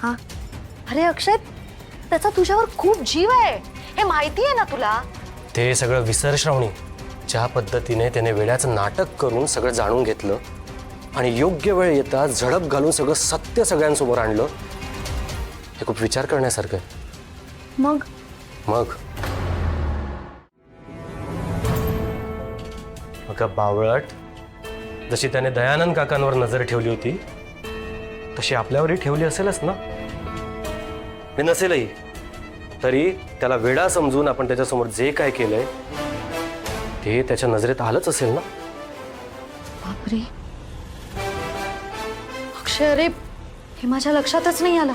हा अरे अक्षय, त्याचा तुझ्यावर खूप जीव आहे, हे माहिती आहे ना तुला? ते सगळं विसर श्रावणी. ज्या पद्धतीने त्याने वेड्याचं नाटक करून सगळं जाणून घेतलं आणि योग्य वेळ येता झडप घालून सगळं सत्य सगळ्यांसमोर आणलं, हे खूप विचार करण्यासारखं आहे. मग अगं बावळट, जशी त्याने दयानंद काकांवर नजर ठेवली होती तशी आपल्यावरही ठेवली असेलच ना. हे नसेलही तरी त्याला वेडा समजून आपण त्याच्यासमोर जे काय केलंय ते त्याच्या नजरेत आलंच असेल ना. बापरे अक्षय, अरे हे माझ्या लक्षातच नाही आलं.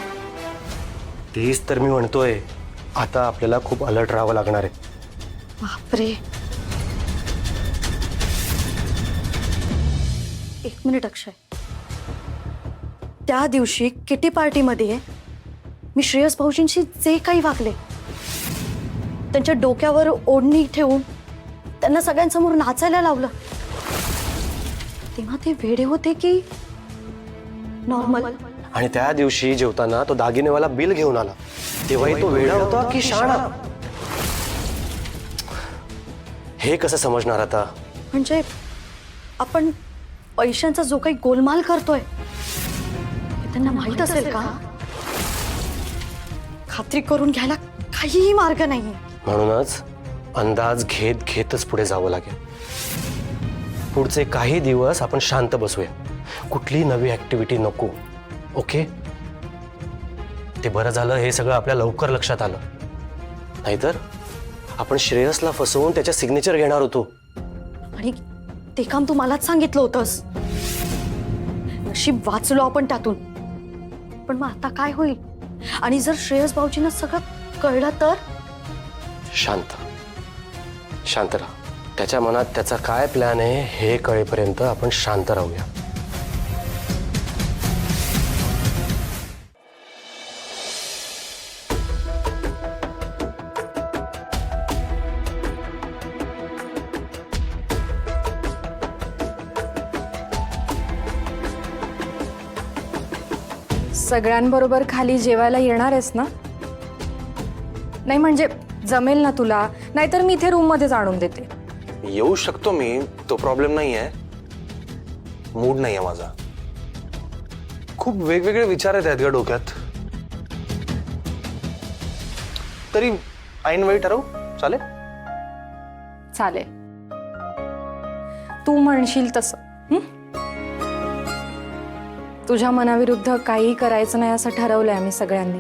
तेच तर मी म्हणतोय, आता आपल्याला खूप अलर्ट राहावं लागणार आहे. बापरे, एक मिनिट अक्षय, त्या दिवशी किटी पार्टीमध्ये मी श्रेयस भाऊजींशी जे काही वागले, त्यांच्या डोक्यावर ओढणी ठेवून त्यांना सगळ्यांसमोर नाचायला लावलं, तेव्हा ते वेडे होते की नॉर्मल? आणि त्या दिवशी जेवताना तो दागिनेवाला बिल घेऊन आला, तेव्हाही तो वेडा होता की शाणा, हे कसं समजणार आता? म्हणजे आपण पैशांचा जो काही गोलमाल करतोय हे त्यांना माहित असेल का? खात्री करून घ्यायला काहीही मार्ग नाहीये. म्हणूनच अंदाज घेत घेतच पुढे जावं लागेल. पुढचे काही दिवस आपण शांत बसूया, कुठली नवी ऍक्टिव्हिटी नको. ओके, ते बरं झालं हे सगळं आपल्या लवकर लक्षात आलं, नाहीतर आपण श्रेयसला फसवून त्याच्या सिग्नेचर घेणार होतो. आणि ते काम तू मलाच सांगितलं होतंस. नशीब वाचलो आपण त्यातून. पण मग आता काय होईल? आणि जर श्रेयस भाऊजींना सगळं कळलं तर? शांत शांत राहा. त्याच्या मनात त्याचा काय प्लॅन आहे हे कळेपर्यंत आपण शांत राहूया. सगळ्यांबरोबर खाली जेवायला येणार आहेस ना? नाही म्हणजे जमेल ना तुला? नाहीतर मी इथे रूम मध्येच आणून देते. येऊ शकतो मी, तो प्रॉब्लेम नाही आहे. मूड नाही आहे माझा. खूप वेगवेगळे विचार आहेत ग डोक्यात. तरी ऐन वेळी ठरवू, चालेल? चालेल, तू म्हणशील तसं. तुझ्या मनाविरुद्ध काही करायचं नाही असं ठरवलंय आम्ही सगळ्यांनी.